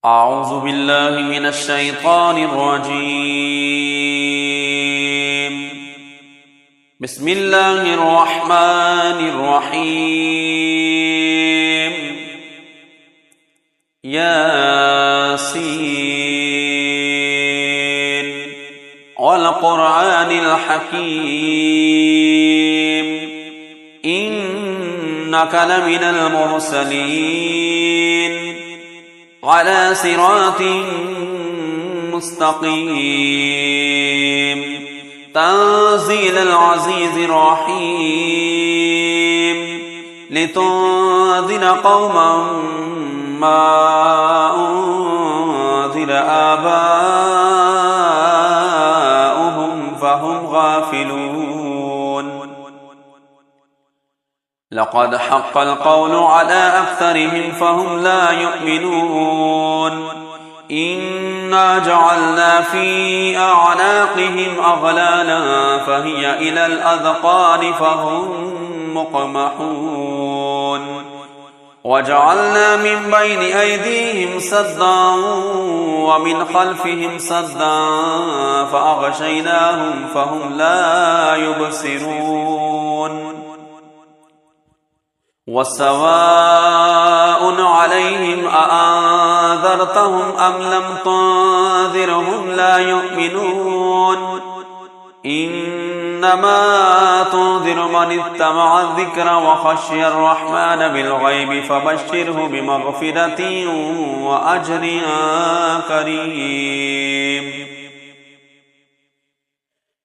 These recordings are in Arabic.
أعوذ بالله من الشيطان الرجيم. بسم الله الرحمن الرحيم. ياسين والقرآن الحكيم إنك لمن المرسلين على صراط مستقيم تنزيل العزيز الرحيم لتنذر قوما ما أنذر آباؤهم فهم غافلون. لقد حق القول على أكثرهم فهم لا يؤمنون. إنا جعلنا في أعناقهم أغلالا فهي إلى الأذقان فهم مقمحون. وجعلنا من بين أيديهم سدا ومن خلفهم سدا فأغشيناهم فهم لا يبصرون. وسواء عليهم أأنذرتهم أم لم تنذرهم لا يؤمنون. إنما تنذر من اتبع الذكر وخشي الرحمن بالغيب فبشره بمغفرة وأجر كريم.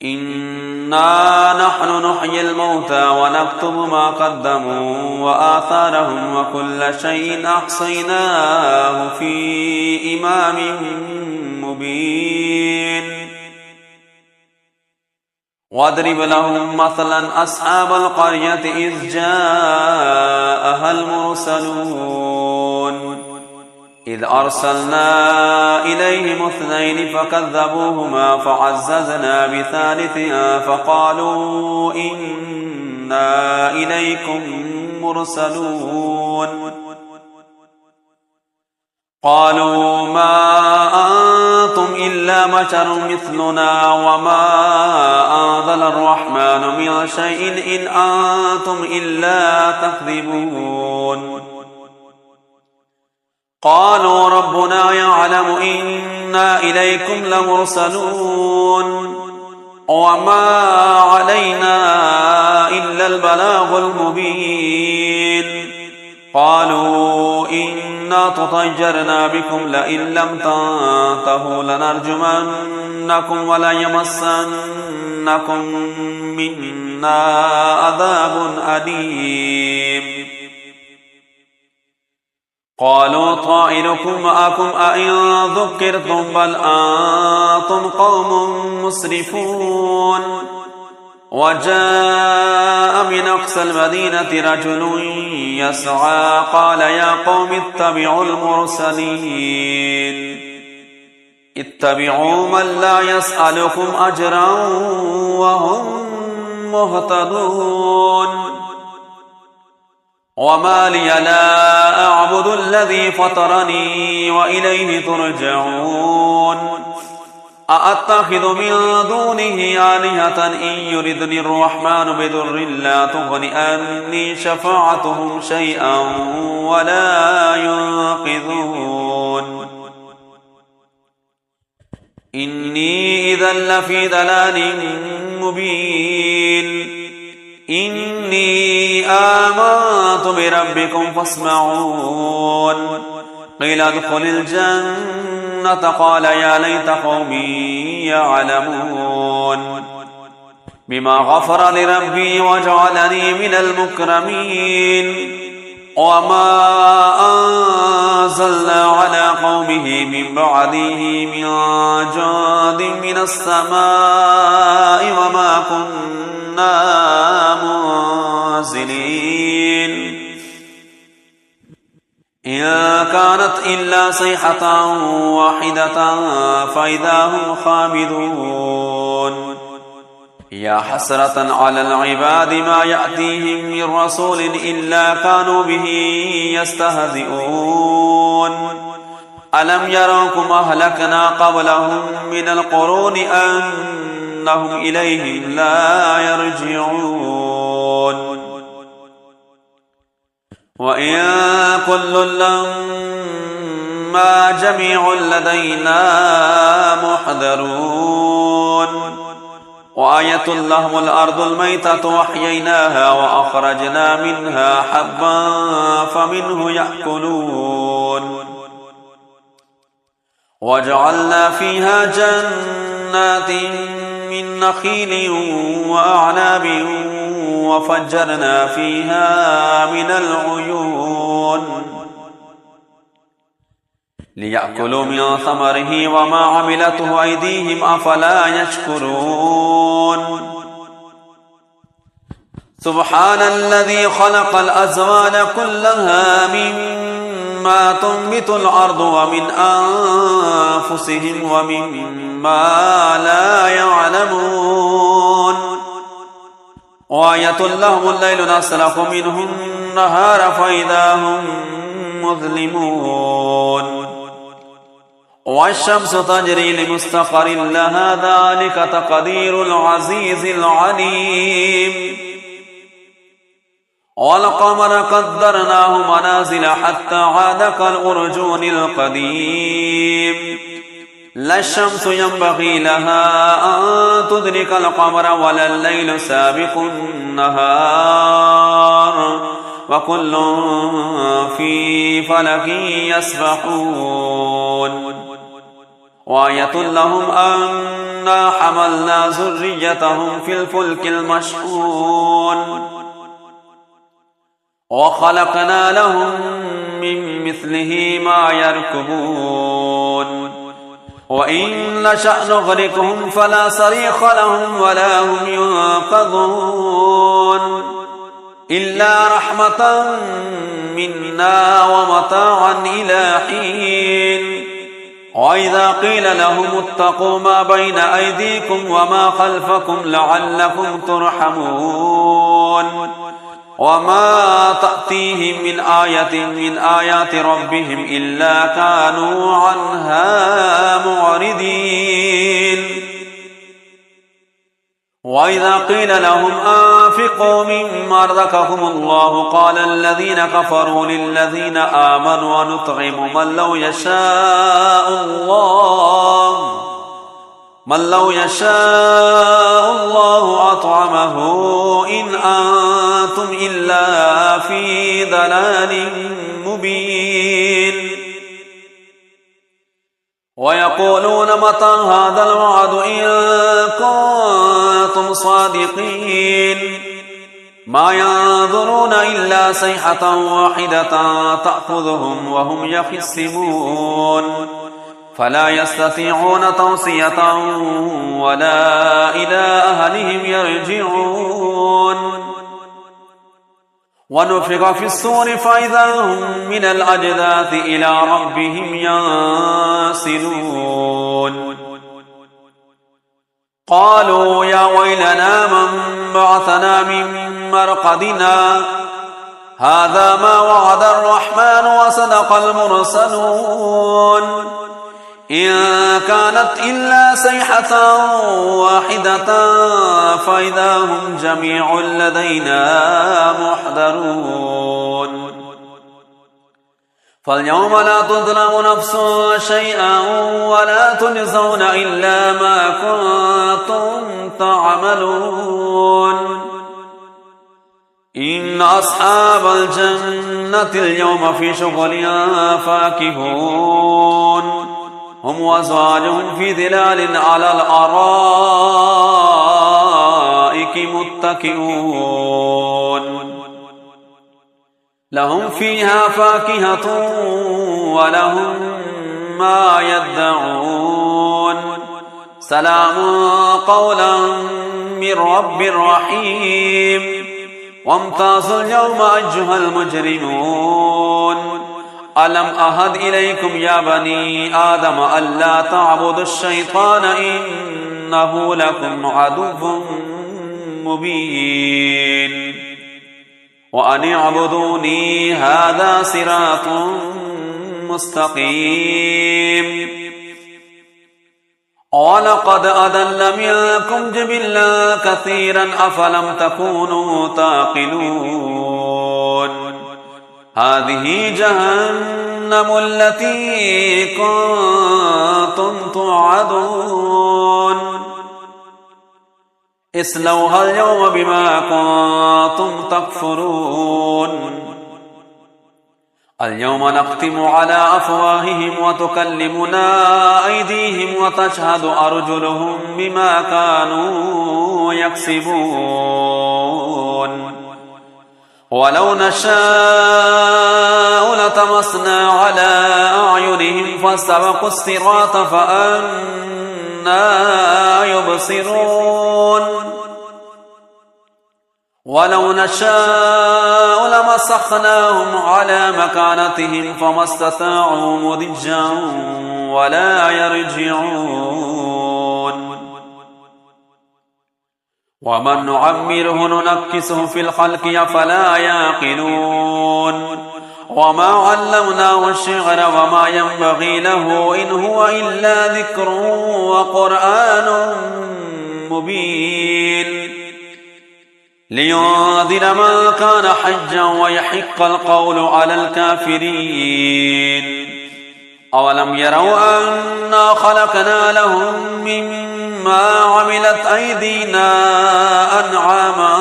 إنا نحن نحيي الموتى ونكتب ما قدموا وآثارهم وكل شيء أحصيناه في إمام مبين. واضرب لهم مثلا أصحاب القرية إذ جاءها المرسلون إذ أرسلنا إليهم اثنين فكذبوهما فعززنا بثالث فقالوا إنا إليكم مرسلون. قالوا ما أنتم إلا بشر مثلنا وما أنزل الرحمن من شيء إن أنتم إلا تكذبون. قالوا ربنا يعلم إنا إليكم لمرسلون وما علينا إلا البلاغ المبين. قالوا إنا تطيرنا بكم لئن لم تنتهوا لنرجمنكم وليمسنكم منا عذاب أليم. قالوا طائركم معكم أئن ذكرتم بل أنتم قوم مسرفون. وجاء من أقصى المدينة رجل يسعى قال يا قوم اتبعوا المرسلين اتبعوا من لا يسألكم أجرا وهم مهتدون. وما لي لا أعبد الذي فطرني وإليه ترجعون. أأتخذ من دونه آلهة إن يردني الرحمن بضر لا تغن عني شفاعتهم شيئا ولا ينقذون. إني إذا لفي ضلال مبين. إني آمنت بربكم فاسمعون. قيل ادخل الجنة قال يا ليت قومي يعلمون بما غفر لربي وجعلني من المكرمين. وما أنزلنا على قومه من بعده من جند من السماء وما كنا منزلين. إن كانت إلا صيحة واحدة فإذا هم خامدون. يا حسرة على العباد ما يأتيهم من رسول إلا كانوا به يستهزئون. ألم يروكم أهلكنا قبلهم من القرون أنهم إليهم لا يرجعون وإن كل لما جميع لدينا محضرون وآية لهم الأرض الميتة وأحييناها وأخرجنا منها حبا فمنه يأكلون وجعلنا فيها جنات من نخيل وأعناب وفجرنا فيها من العيون ليأكلوا من ثمره وما عملته أيديهم أفلا يشكرون سبحان الذي خلق الأزواج كلها مما تنبت الأرض ومن أنفسهم ومما لا يعلمون وآية لهم الليل نسلخ منه النهار فإذا هم مظلمون والشمس تجري لمستقر لها ذلك تقدير العزيز العليم والقمر قدرناه منازل حتى عاد كالأرجون القديم لا الشمس ينبغي لها أن تدرك القمر ولا الليل سابق النهار وكل في فلك يسبحون وآية لهم أنا حملنا ذريتهم في الفلك المشحون وخلقنا لهم من مثله ما يركبون وإن نشأ نغرقهم فلا صريخ لهم ولا هم ينقذون إلا رحمة منا ومتاعا إلى حين وإذا قيل لهم اتقوا ما بين أيديكم وما خلفكم لعلكم ترحمون وما تأتيهم من آية من آيات ربهم إلا كانوا عنها معرضين وإذا قيل لهم أنفقوا مما رزقكم الله قال الذين كفروا للذين آمنوا ونطعم من لو يشاء الله أطعمه إن أنتم إلا في ضلال مبين ويقولون متى هذا الوعد إن كنتم صادقين ما ينظرون إلا صيحة واحدة تأخذهم وهم يخصمون فلا يستطيعون توصية ولا إلى أهلهم يرجعون ونفخ في الصور فإذا هم من الأجداث إلى ربهم ينسلون قالوا يا ويلنا من بعثنا من مرقدنا هذا ما وعد الرحمن وصدق المرسلون إن كانت إلا صيحة واحدة فإذا هم جميع لدينا محضرون فاليوم لا تظلم نفس شيئا ولا تجزون إلا ما كنتم تعملون إن أصحاب الجنة اليوم في شغل فاكهون هم وأزواجهم في ظلال على الأرائك متكئون لهم فيها فاكهة ولهم ما يدعون سلام قولا من رب رحيم وامتازوا اليوم أيها المجرمون ألم أهد إليكم يا بني آدم ألا تعبدوا الشيطان إنه لكم عدو مبين وأن اعبدوني هذا صراط مستقيم ولقد أضل منكم جبلا كثيرا أفلم تكونوا تعقلون هذه جهنم التي كنتم توعدون اصلوها اليوم بما كنتم تكفرون اليوم نختم على أفواههم وتكلمنا أيديهم وتشهد أرجلهم بما كانوا يكسبون ولو نشاء لطمسنا على أعينهم فاستبقوا الصراط فأنى يبصرون ولو نشاء لمسخناهم على مكانتهم فما استطاعوا مضجا ولا يرجعون ومن نعمره ننكسه في الخلق أفلا يعقلون وما علمناه الشعر وما ينبغي له إن هو إلا ذكر وقرآن مبين لينذر من كان حجا ويحق القول على الكافرين أولم يروا أنا خلقنا لهم مما عملت أيدينا أنعاما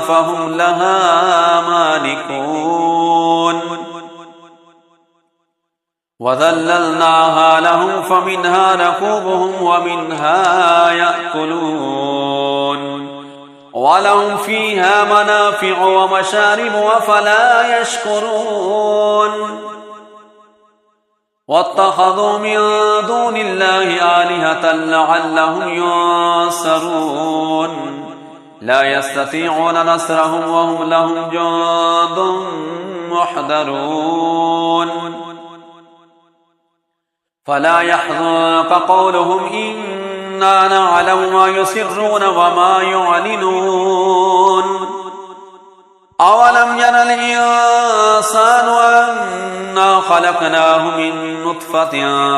فهم لها مالكون وذللناها لهم فمنها ركوبهم ومنها يأكلون ولهم فيها منافع ومشارب أفلا يشكرون واتخذوا من دون الله آلهة لعلهم ينصرون لا يستطيعون نصرهم وهم لهم جند محضرون فلا يحزنك قولهم إنا نعلم ما يسرون وما يعلنون أولم ير الإنسان أنا خلقناه من نطفة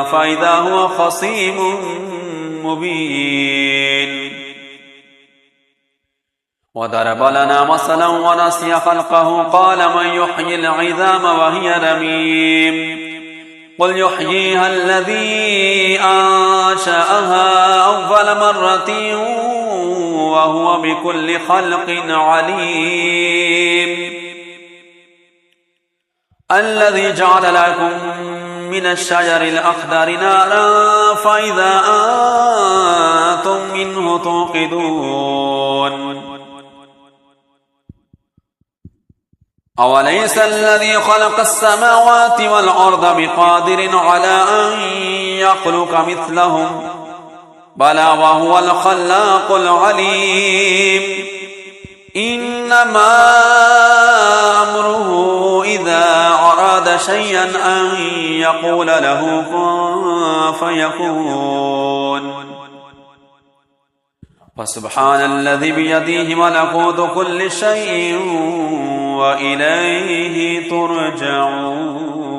فإذا هو خصيم مبين وضرب لنا مثلا ونسي خلقه قال من يحيي العظام وهي رميم قل يحييها الذي أنشأها أول مرة وهو بكل خلق عليم الذي جعل لكم من الشجر الأخضر نارا فإذا أنتم منه توقدون أوليس الذي خلق السماوات والأرض بقادر على أن يخلق مثلهم بلى وهو الخلاق العليم إنما أمره إذا أراد شيئا أن يقول له كن فيكون فسبحان الذي بيده ملكوت كل شيء وإليه ترجعون